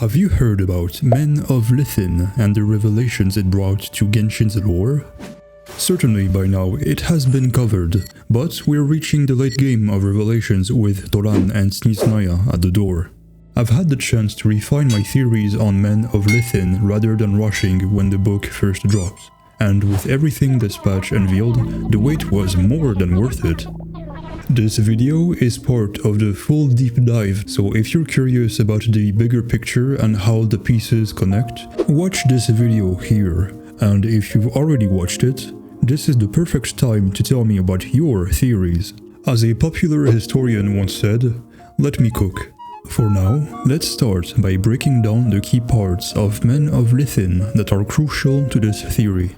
Have you heard about Men of Lithin and the revelations it brought to Genshin's lore? Certainly by now it has been covered, but we're reaching the late game of revelations with Toran and Natlantea at the door. I've had the chance to refine my theories on Men of Lithin rather than rushing when the book first dropped, and with everything this patch unveiled, the wait was more than worth it. This video is part of the full deep dive, so if you're curious about the bigger picture and how the pieces connect, watch this video here, and if you've already watched it, this is the perfect time to tell me about your theories. As a popular historian once said, let me cook. For now, let's start by breaking down the key parts of Men of Lithin that are crucial to this theory.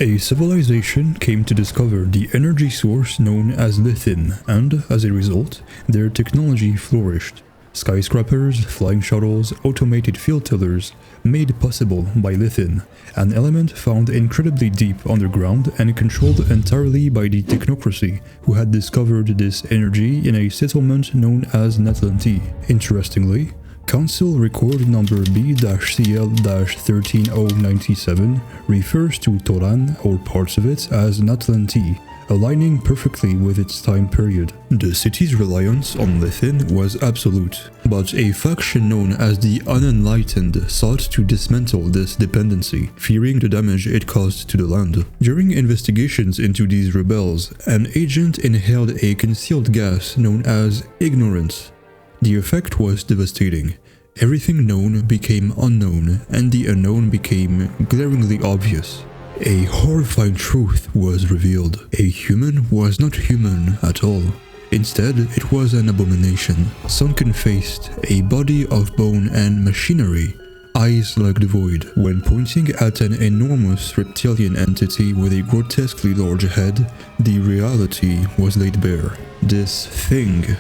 A civilization came to discover the energy source known as Lithin, and, as a result, their technology flourished. Skyscrapers, flying shuttles, automated field tillers, made possible by Lithin, an element found incredibly deep underground and controlled entirely by the technocracy who had discovered this energy in a settlement known as Natlantea. Interestingly, Council Record number B-CL-13097 refers to Toran or parts of it as Natlantea, aligning perfectly with its time period. The city's reliance on Lithin was absolute, but a faction known as the Unenlightened sought to dismantle this dependency, fearing the damage it caused to the land. During investigations into these rebels, an agent inhaled a concealed gas known as ignorance. The effect was devastating. Everything known became unknown, and the unknown became glaringly obvious. A horrifying truth was revealed. A human was not human at all. Instead, it was an abomination, sunken-faced, a body of bone and machinery, eyes like the void. When pointing at an enormous reptilian entity with a grotesquely large head, the reality was laid bare. This thing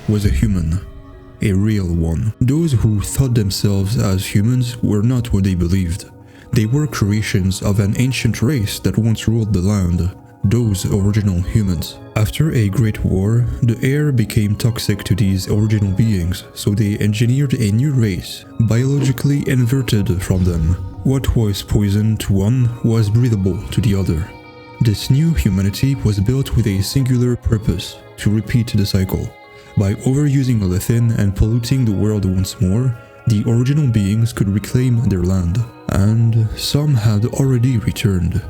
was a human. A real one. Those who thought themselves as humans were not what they believed. They were creations of an ancient race that once ruled the land, those original humans. After a great war, the air became toxic to these original beings, so they engineered a new race, biologically inverted from them. What was poison to one was breathable to the other. This new humanity was built with a singular purpose, to repeat the cycle. By overusing Lithin and polluting the world once more, the original beings could reclaim their land, and some had already returned,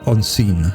unseen,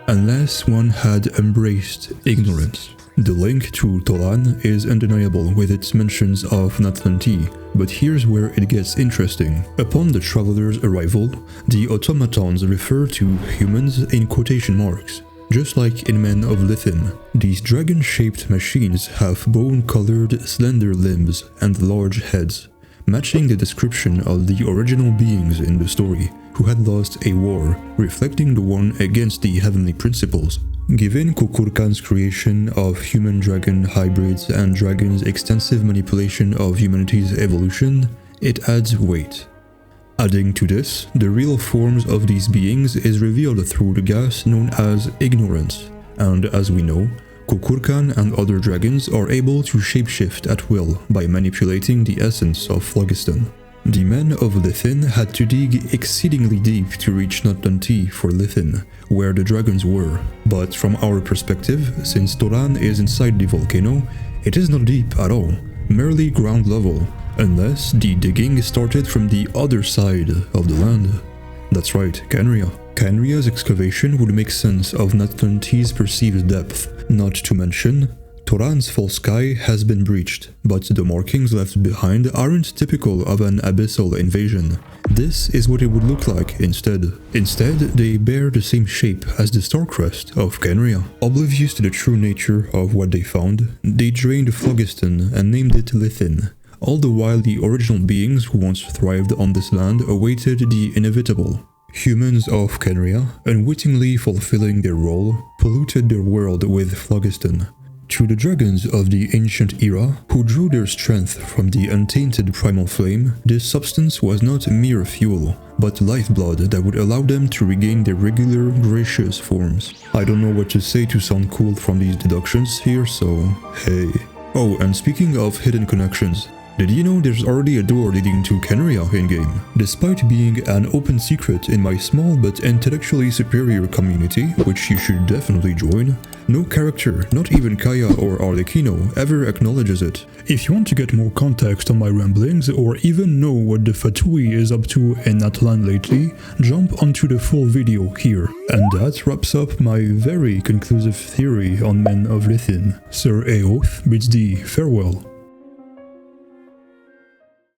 unless one had embraced ignorance. The link to Toran is undeniable with its mentions of Natlantea, but here's where it gets interesting. Upon the travelers' arrival, the automatons refer to humans in quotation marks. Just like in Men of Lithin, these dragon-shaped machines have bone-colored, slender limbs and large heads, matching the description of the original beings in the story, who had lost a war, reflecting the one against the heavenly principles. Given Kukulkan's creation of human-dragon hybrids and Dragon's extensive manipulation of humanity's evolution, it adds weight. Adding to this, the real forms of these beings is revealed through the gas known as ignorance, and as we know, Kukulkan and other dragons are able to shapeshift at will by manipulating the essence of phlogiston. The Men of Lithin had to dig exceedingly deep to reach Natlantea for Lithin, where the dragons were, but from our perspective, since Toran is inside the volcano, it is not deep at all, merely ground level. Unless the digging started from the other side of the land. That's right, Khaenri'ah. Khaenri'ah's excavation would make sense of Natlantea's perceived depth. Not to mention, Toran's false sky has been breached, but the markings left behind aren't typical of an abyssal invasion. This is what it would look like instead. Instead, they bear the same shape as the star crest of Khaenri'ah. Oblivious to the true nature of what they found, they drained phlogiston and named it Lithin. All the while the original beings who once thrived on this land awaited the inevitable. Humans of Khaenri'ah, unwittingly fulfilling their role, polluted their world with phlogiston. To the dragons of the ancient era, who drew their strength from the untainted primal flame, this substance was not mere fuel, but lifeblood that would allow them to regain their regular, gracious forms. I don't know what to say to sound cool from these deductions here, so hey. Oh, and speaking of hidden connections, Did you know there's already a door leading to Khaenri'ah in-game? Despite being an open secret in my small but intellectually superior community, which you should definitely join, no character, not even Kaya or Arlecchino, ever acknowledges it. If you want to get more context on my ramblings, or even know what the Fatui is up to in Natlan lately, jump onto the full video here. And that wraps up my very conclusive theory on Men of Lithin. Sir Eoth bids thee farewell.